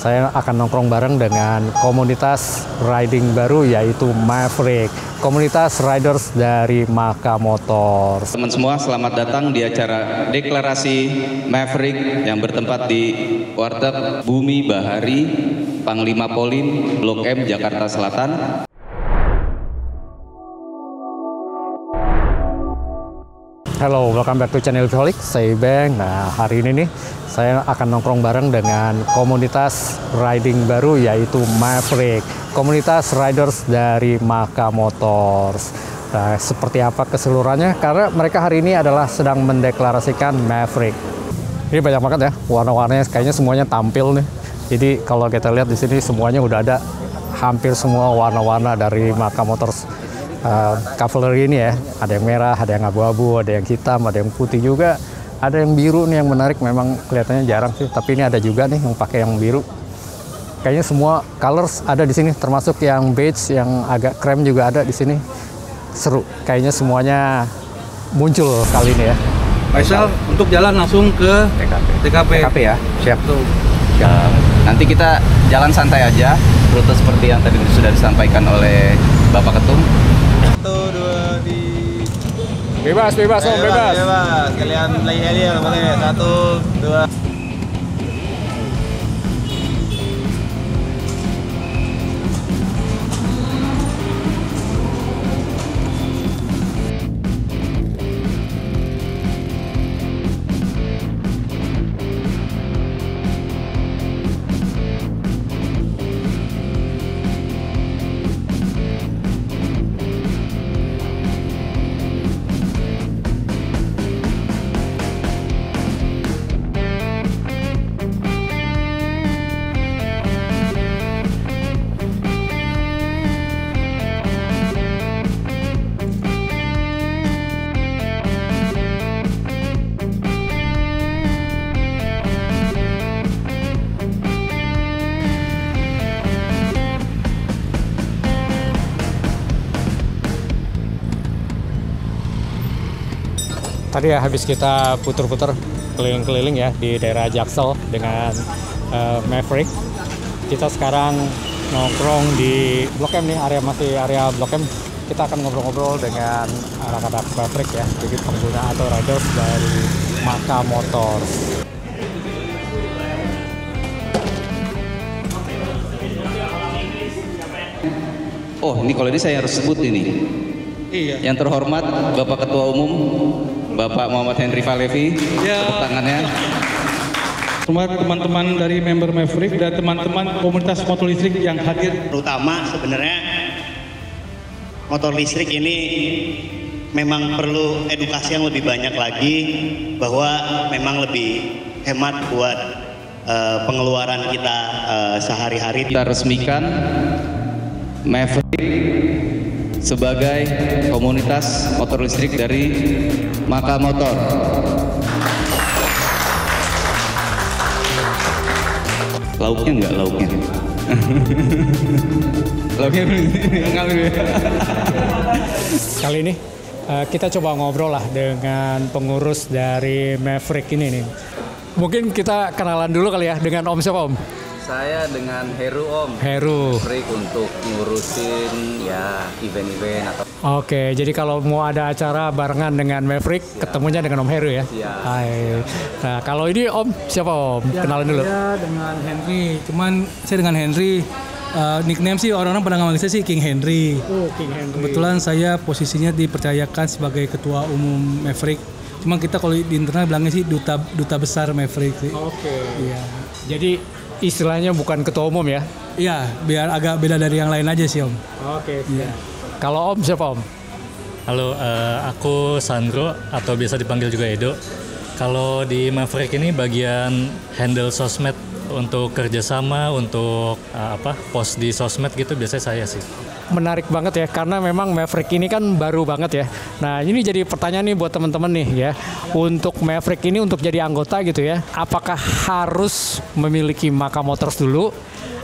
saya akan nongkrong bareng dengan komunitas riding baru yaitu Maverick, komunitas riders dari Maka Motors. Teman semua, selamat datang di acara deklarasi Maverick yang bertempat di Warteg Bumi Bahari, Panglima Polim, Blok M, Jakarta Selatan. Halo, welcome back to channel Viholic, saya Bang. Nah, hari ini nih saya akan nongkrong bareng dengan komunitas riding baru yaitu Maverick, komunitas riders dari Maka Motors. Nah, seperti apa keseluruhannya? Karena mereka hari ini adalah sedang mendeklarasikan Maverick. Ini banyak banget ya, warna-warnanya kayaknya semuanya tampil nih. Jadi kalau kita lihat di sini semuanya udah ada hampir semua warna-warna dari Maka Motors. Cavalry ini ya, ada yang merah, ada yang abu-abu, ada yang hitam, ada yang putih juga, ada yang biru nih yang menarik. Memang kelihatannya jarang sih, tapi ini ada juga nih yang pakai yang biru. Kayaknya semua colors ada di sini, termasuk yang beige, yang agak krem juga ada di sini. Seru, kayaknya semuanya muncul kali ini ya. Faisal, untuk jalan langsung ke TKP ya, siap. Tuh. Ya, nanti kita jalan santai aja, rute seperti yang tadi sudah disampaikan oleh Bapak Ketum. 1, 2, di... Bebas, Om, bebas. Kalian lagi aja boleh. 1, 2. Tadi ya habis kita puter-puter keliling-keliling ya di daerah Jaksel dengan Maverick. Kita sekarang nongkrong di Blok M nih, masih area Blok M. Kita akan ngobrol-ngobrol dengan anak-anak Maverick ya, jadi pengguna atau riders dari Maka Motors. Oh, ini kalau ini saya harus sebut ini. Iya. Yang terhormat Bapak Ketua Umum, Bapak Muhammad Henry Falevi, tepuk tangannya. Semua teman-teman dari member Maverick dan teman-teman komunitas motor listrik yang hadir. Terutama sebenarnya motor listrik ini memang perlu edukasi yang lebih banyak lagi, bahwa memang lebih hemat buat pengeluaran kita sehari-hari. Kita resmikan Maverick sebagai komunitas motor listrik dari Maka Motor. Lauknya enggak lauknya? Lauknya ngambil ya. Kali ini kita coba ngobrol lah dengan pengurus dari Maverick ini nih. Mungkin kita kenalan dulu kali ya dengan Om siapa Om? Saya dengan Heru Om. Heru. Maverick untuk ngurusin ya event-event atau. Oke, jadi kalau mau ada acara barengan dengan Maverick, ketemunya dengan Om Heru ya? Siap. Hai. Nah, kalau ini Om, siapa Om? Ya, kenalan dulu. Saya dengan Henry, saya dengan Henry, nickname sih orang-orang pada ngamanggil saya sih King Henry. Oh, King Henry. Kebetulan saya posisinya dipercayakan sebagai ketua umum Maverick. Cuma kita kalau di internal bilangnya sih duta besar Maverick sih. Oke. Iya. Jadi istilahnya bukan ketua umum ya? Iya, biar agak beda dari yang lain aja sih Om. Oke. Iya. Kalau Om siapa Om? Halo, aku Sandro atau biasa dipanggil juga Edo. Kalau di Maverick ini bagian handle sosmed untuk kerjasama, untuk post di sosmed gitu biasanya saya sih. Menarik banget ya, karena memang Maverick ini kan baru banget ya. Nah ini jadi pertanyaan nih buat teman-teman nih ya. Untuk Maverick ini untuk jadi anggota gitu ya, apakah harus memiliki Maka Motors dulu?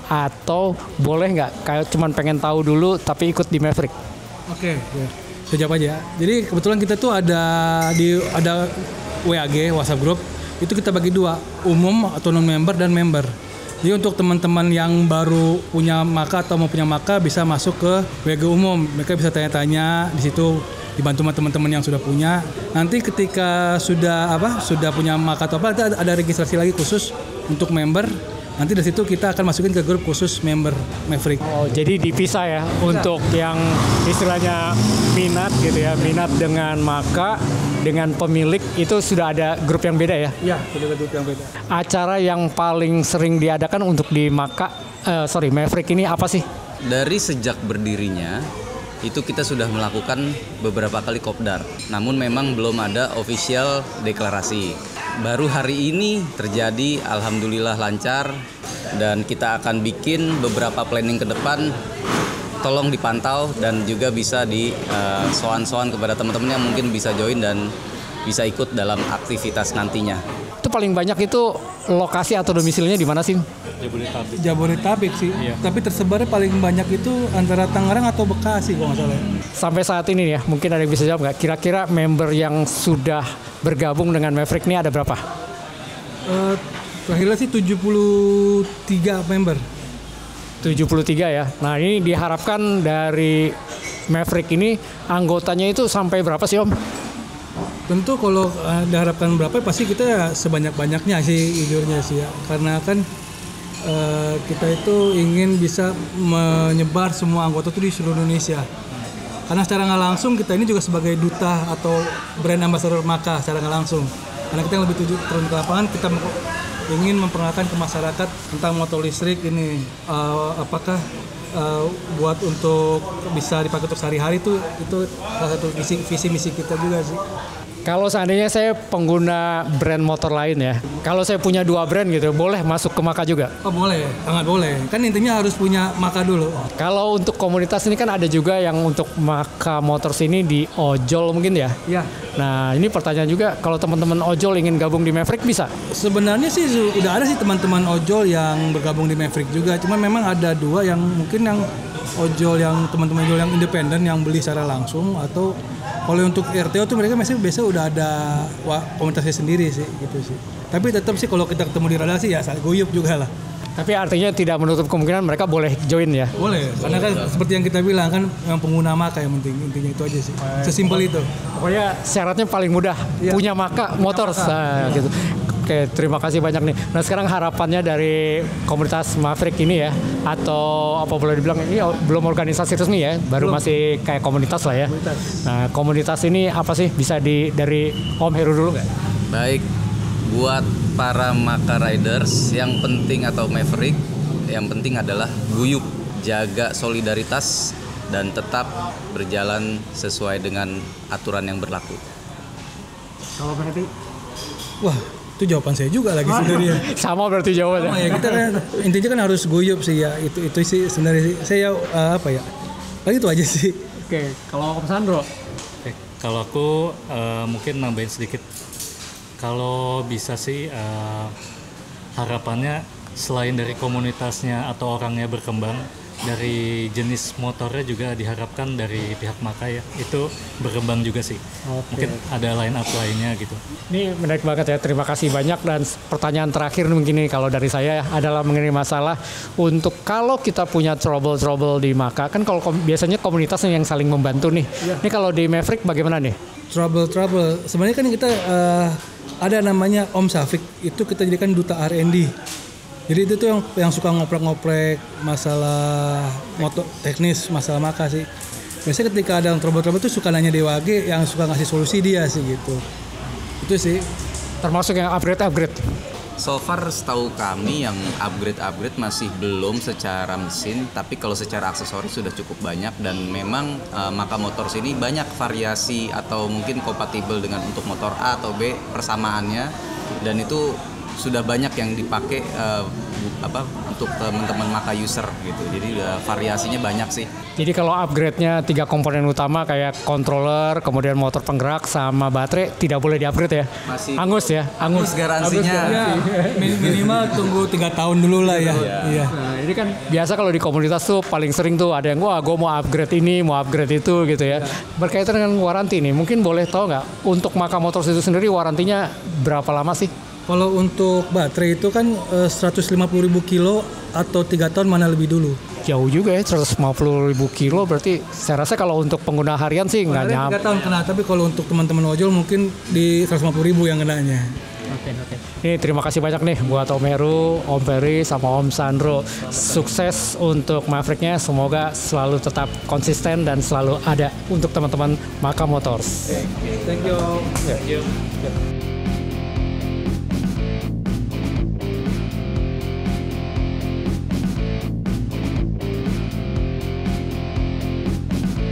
Atau boleh nggak kayak cuman pengen tahu dulu tapi ikut di Maverick? Oke, ya. Saya jawab aja. Jadi kebetulan kita tuh ada WAG, WhatsApp group. Itu kita bagi dua, umum atau non-member dan member. Jadi untuk teman-teman yang baru punya Maka atau mau punya Maka bisa masuk ke WG umum. Mereka bisa tanya-tanya di situ, dibantu sama teman-teman yang sudah punya. Nanti ketika sudah punya Maka atau apa, ada registrasi lagi khusus untuk member. Nanti dari situ kita akan masukin ke grup khusus member Maverick. Oh, jadi dipisah ya untuk yang istilahnya minat gitu ya, minat dengan Maka, dengan pemilik itu sudah ada grup yang beda ya? Iya, sudah ada grup yang beda. Acara yang paling sering diadakan untuk di Maverick ini apa sih? Dari sejak berdirinya itu kita sudah melakukan beberapa kali kopdar, namun memang belum ada official deklarasi. Baru hari ini terjadi, alhamdulillah lancar, dan kita akan bikin beberapa planning ke depan. Tolong dipantau dan juga bisa di soan-soan kepada teman-teman yang mungkin bisa join dan bisa ikut dalam aktivitas nantinya. Itu paling banyak itu lokasi atau domisilinya di mana sih? Jabodetabek sih, iya. Tapi tersebarnya paling banyak itu antara Tangerang atau Bekasi kalau nggak salah. Sampai saat ini ya, mungkin ada yang bisa jawab nggak? Kira-kira member yang sudah bergabung dengan Maverick ini ada berapa? Terakhirnya sih 73 member. 73 ya. Nah ini diharapkan dari Maverick ini anggotanya itu sampai berapa sih Om? Tentu kalau diharapkan berapa pasti kita ya sebanyak-banyaknya sih jujurnya sih ya. Karena kan kita itu ingin bisa menyebar semua anggota itu di seluruh Indonesia. Karena secara nggak langsung kita ini juga sebagai duta atau brand ambassador Maka secara nggak langsung. Karena kita yang lebih turun ke lapangan, kita ingin memperkenalkan ke masyarakat tentang motor listrik ini. Apakah buat untuk bisa dipakai untuk sehari-hari itu salah satu visi misi kita juga sih. Kalau seandainya saya pengguna brand motor lain ya, kalau saya punya 2 brand gitu, boleh masuk ke Maka juga? Oh boleh, sangat boleh. Kan intinya harus punya Maka dulu. Kalau untuk komunitas ini kan ada juga yang untuk Maka Motors ini di ojol mungkin ya? Iya. Nah ini pertanyaan juga, kalau teman-teman ojol ingin gabung di Maverick bisa? Sebenarnya sih udah ada sih teman-teman ojol yang bergabung di Maverick juga. Cuman memang ada 2 yang mungkin yang ojol yang teman-teman ojol yang independen yang beli secara langsung, atau kalau untuk RTO tuh mereka biasa udah ada komunitasnya sendiri sih gitu sih. Tapi tetap sih kalau kita ketemu di radasi ya guyup juga lah. Tapi artinya tidak menutup kemungkinan mereka boleh join ya? Boleh, karena kan seperti yang kita bilang kan yang pengguna Maka yang penting, intinya itu aja sih. Sesimpel itu. Pokoknya syaratnya paling mudah, punya Maka Motors gitu. Oke, terima kasih banyak nih. Nah sekarang harapannya dari komunitas Maverick ini ya, atau apa boleh dibilang ini belum organisasi resmi ya, baru masih kayak komunitas lah ya. Nah komunitas ini apa sih, bisa dari Om Heru dulu nggak? Baik, buat para Maka Riders yang penting atau Maverick, yang penting adalah guyup, jaga solidaritas, dan tetap berjalan sesuai dengan aturan yang berlaku. Kalau berarti? Wah, itu jawaban saya juga lagi sebenarnya. Sama berarti jawabannya. Sama ya, kita kan intinya kan harus guyup sih ya. Itu sih sebenarnya sih. Saya paling itu aja sih. Oke, kalau Om Sandro? Kalau aku mungkin nambahin sedikit. Kalau bisa sih harapannya selain dari komunitasnya atau orangnya berkembang, dari jenis motornya juga diharapkan dari pihak Maka ya itu berkembang juga sih. Mungkin ada line up lainnya gitu. Ini menarik banget ya, terima kasih banyak. Dan pertanyaan terakhir mungkin ini kalau dari saya adalah mengenai masalah untuk kalau kita punya trouble di Maka, kan kalau biasanya komunitasnya yang saling membantu nih. Ini kalau di Maverick bagaimana nih? Trouble sebenarnya kan kita ada namanya Om Safik, itu kita jadikan duta R&D. Jadi itu tuh yang suka ngoprek-ngoprek masalah motor teknis, masalah Maka sih. Biasanya ketika ada yang trouble tuh suka nanya DWG, yang suka ngasih solusi dia sih gitu. Itu sih. Termasuk yang upgrade. So far setahu kami yang upgrade masih belum secara mesin, tapi kalau secara aksesoris sudah cukup banyak, dan memang Maka Motors ini banyak variasi atau mungkin kompatibel dengan untuk motor A atau B persamaannya, dan itu sudah banyak yang dipakai untuk teman-teman Maka user gitu. Jadi variasinya banyak sih. Jadi kalau upgrade-nya 3 komponen utama kayak controller, kemudian motor penggerak sama baterai tidak boleh di-upgrade ya? Masih angus ya? Angus garansinya. Ya, minimal tunggu 3 tahun dulu lah ya. Iya. Nah, ini kan biasa kalau di komunitas tuh paling sering tuh ada yang gue mau upgrade ini, mau upgrade itu gitu ya. Berkaitan dengan waranti nih, mungkin boleh tahu nggak untuk Maka Motors itu sendiri warantinya berapa lama sih? Kalau untuk baterai itu kan 150.000 kilo atau 3 tahun mana lebih dulu? Jauh juga ya, 150.000 kilo, berarti saya rasa kalau untuk pengguna harian sih nggak nyampe. 3 tahun kena, tapi kalau untuk teman-teman ojol mungkin di 150.000 yang kenanya. Oke. Nih, terima kasih banyak nih buat Om Heru, Om Ferry, sama Om Sandro. Sukses untuk Maverick-nya, semoga selalu tetap konsisten dan selalu ada untuk teman-teman Maka Motors. Thank you.